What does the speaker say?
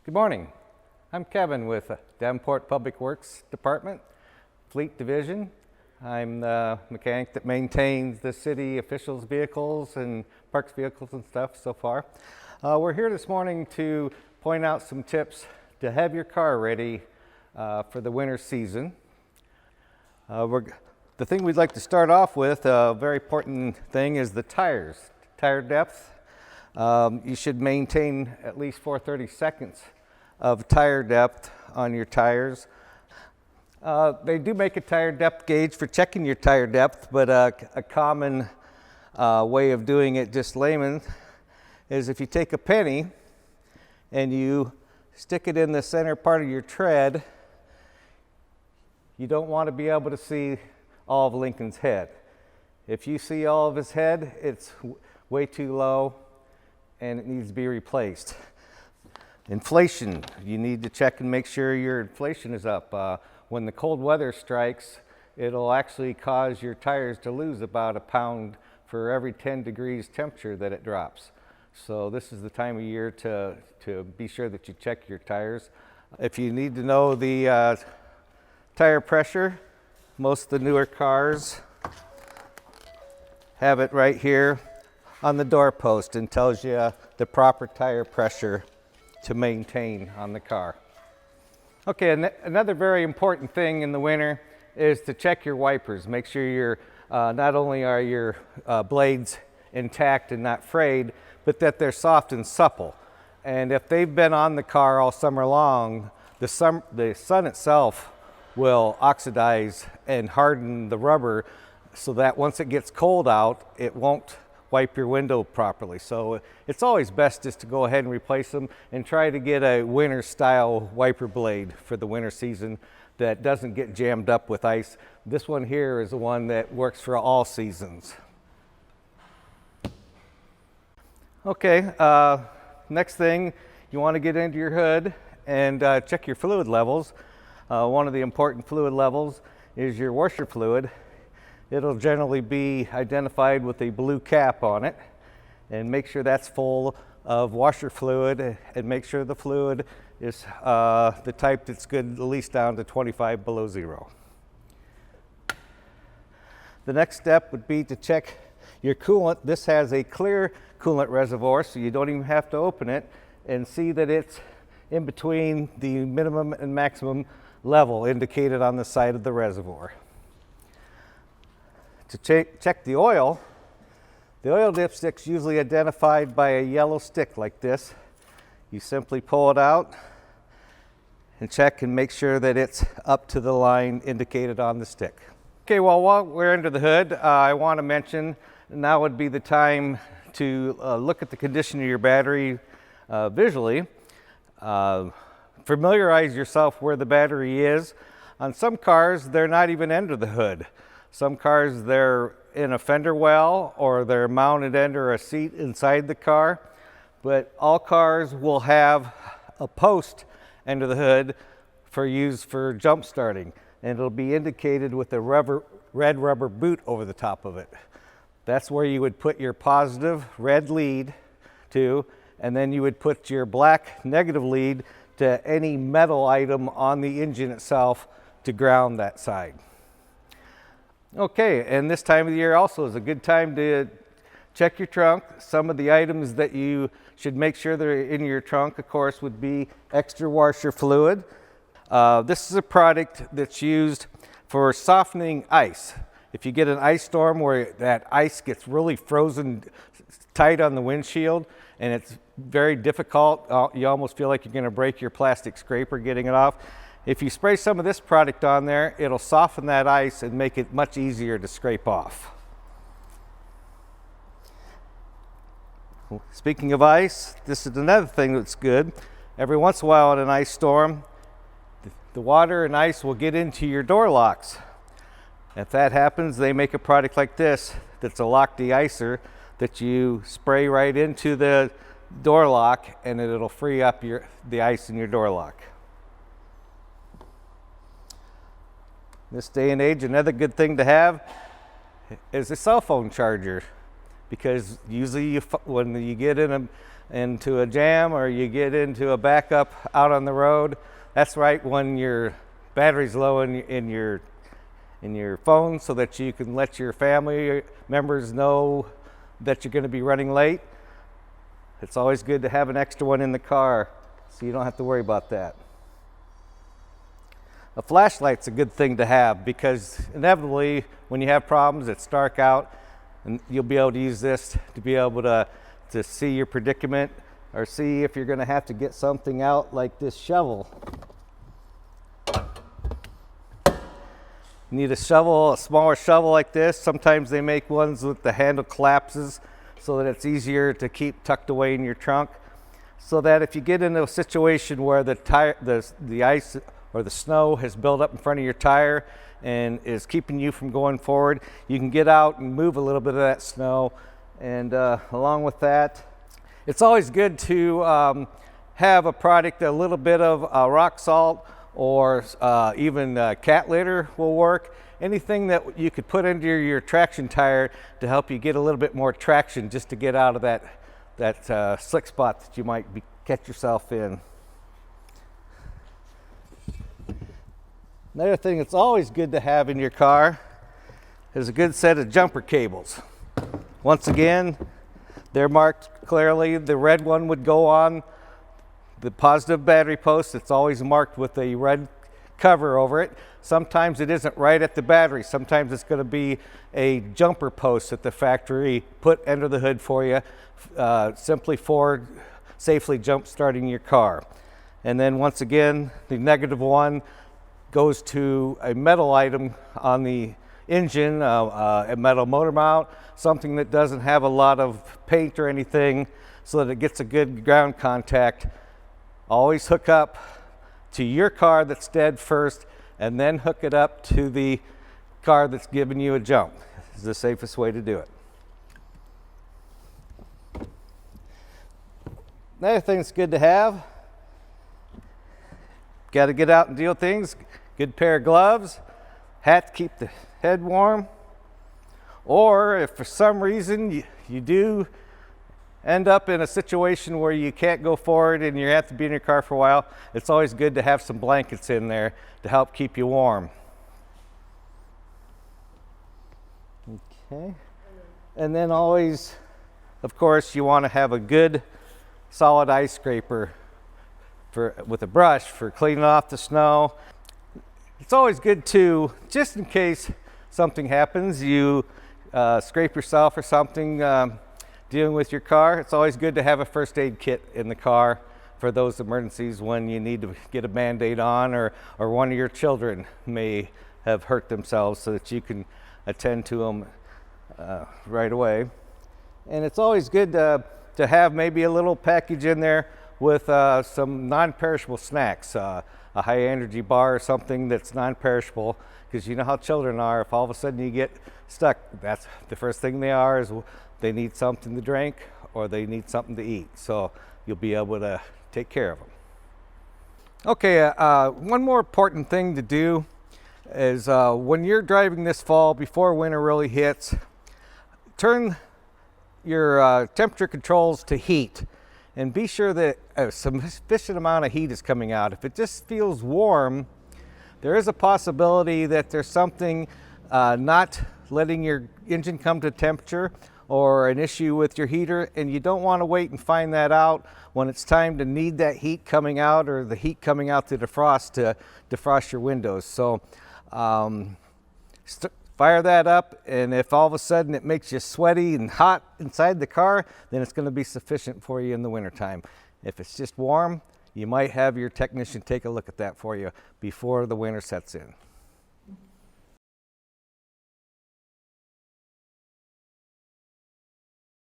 Good morning. I'm Kevin with Davenport Public Works Department, Fleet Division. I'm the mechanic that maintains the city officials' vehicles and parks vehicles and stuff so far. We're here this morning to point out some tips to have your car ready for the winter season. The thing we'd like to start off with, a very important thing, is the tires. Tire depth. You should maintain at least 4/32 of tire depth on your tires. They do make a tire depth gauge for checking your tire depth, but a common way of doing it, just layman, is if you take a penny and you stick it in the center part of your tread, you don't want to be able to see all of Lincoln's head. If you see all of his head, it's way too low and it needs to be replaced. Inflation, you need to check and make sure your inflation is up. When the cold weather strikes, it'll actually cause your tires to lose about a pound for every 10 degrees temperature that it drops. So this is the time of year to be sure that you check your tires. If you need to know the tire pressure, most of the newer cars have it right here on the doorpost and tells you the proper tire pressure to maintain on the car. Okay, another very important thing in the winter is to check your wipers. Make sure you're not only are your blades intact and not frayed, but that they're soft and supple. And if they've been on the car all summer long, the sun itself will oxidize and harden the rubber so that once it gets cold out, it won't wipe your window properly. So it's always best just to go ahead and replace them and try to get a winter style wiper blade for the winter season that doesn't get jammed up with ice. This one here is the one that works for all seasons. Okay, next thing, you want to get into your hood and check your fluid levels. One of the important fluid levels is your washer fluid. It'll generally be identified with a blue cap on it, and make sure that's full of washer fluid and make sure the fluid is the type that's good at least down to 25 below zero. The next step would be to check your coolant. This has a clear coolant reservoir, so you don't even have to open it, and see that it's in between the minimum and maximum level indicated on the side of the reservoir. To check the oil dipstick's usually identified by a yellow stick like this. You simply pull it out and check and make sure that it's up to the line indicated on the stick. Okay, well, while we're under the hood, I want to mention now would be the time to look at the condition of your battery visually. Familiarize yourself where the battery is. On some cars, they're not even under the hood. Some cars, they're in a fender well or they're mounted under a seat inside the car, but all cars will have a post under the hood for use for jump starting, and it'll be indicated with a red rubber boot over the top of it. That's where you would put your positive red lead to, and then you would put your black negative lead to any metal item on the engine itself to ground that side. Okay, and this time of the year also is a good time to check your trunk. Some of the items that you should make sure that are in your trunk, of course, would be extra washer fluid. This is a product that's used for softening ice. If you get an ice storm where that ice gets really frozen tight on the windshield and it's very difficult, you almost feel like you're going to break your plastic scraper getting it off. If you spray some of this product on there, it'll soften that ice and make it much easier to scrape off. Speaking of ice, this is another thing that's good. Every once in a while in an ice storm, the water and ice will get into your door locks. If that happens, they make a product like this that's a lock de-icer that you spray right into the door lock, and it'll free up the ice in your door lock. This day and age, another good thing to have is a cell phone charger, because usually when you get in into a jam or you get into a backup out on the road, that's right when your battery's low in your phone, so that you can let your family members know that you're going to be running late. It's always good to have an extra one in the car so you don't have to worry about that. A flashlight's a good thing to have, because inevitably when you have problems, it's dark out, and you'll be able to use this to be able to see your predicament, or see if you're going to have to get something out like this shovel. You need a shovel, a smaller shovel like this. Sometimes they make ones with the handle collapses so that it's easier to keep tucked away in your trunk, so that if you get into a situation where the ice or the snow has built up in front of your tire and is keeping you from going forward, you can get out and move a little bit of that snow. And along with that, it's always good to have a product, a little bit of rock salt, or even cat litter will work. Anything that you could put into your traction tire to help you get a little bit more traction, just to get out of that slick spot that you might catch yourself in. Another thing that's always good to have in your car is a good set of jumper cables. Once again, they're marked clearly. The red one would go on the positive battery post. It's always marked with a red cover over it. Sometimes it isn't right at the battery. Sometimes it's going to be a jumper post that the factory put under the hood for you, simply for safely jump starting your car. And then once again, the negative one goes to a metal item on the engine, a metal motor mount, something that doesn't have a lot of paint or anything, so that it gets a good ground contact. Always hook up to your car that's dead first, and then hook it up to the car that's giving you a jump. It's the safest way to do it. Another thing that's good to have, got to get out and deal things. Good pair of gloves, hat to keep the head warm, or if for some reason you do end up in a situation where you can't go forward and you have to be in your car for a while, it's always good to have some blankets in there to help keep you warm. Okay, and then always, of course, you want to have a good solid ice scraper with a brush for cleaning off the snow. It's always good to, just in case something happens, you scrape yourself or something dealing with your car, it's always good to have a first aid kit in the car for those emergencies when you need to get a Band-Aid on, or one of your children may have hurt themselves, so that you can attend to them right away. And it's always good to have maybe a little package in there with some non-perishable snacks, a high energy bar or something that's non-perishable, because you know how children are. If all of a sudden you get stuck, that's the first thing they are, is they need something to drink or they need something to eat. So you'll be able to take care of them. Okay, one more important thing to do is when you're driving this fall, before winter really hits, turn your temperature controls to heat, and be sure that a sufficient amount of heat is coming out. If it just feels warm, there is a possibility that there's something not letting your engine come to temperature, or an issue with your heater, and you don't want to wait and find that out when it's time to need that heat coming out, or the heat coming out to defrost your windows. So fire that up, and if all of a sudden it makes you sweaty and hot inside the car, then it's going to be sufficient for you in the wintertime. If it's just warm, you might have your technician take a look at that for you before the winter sets in.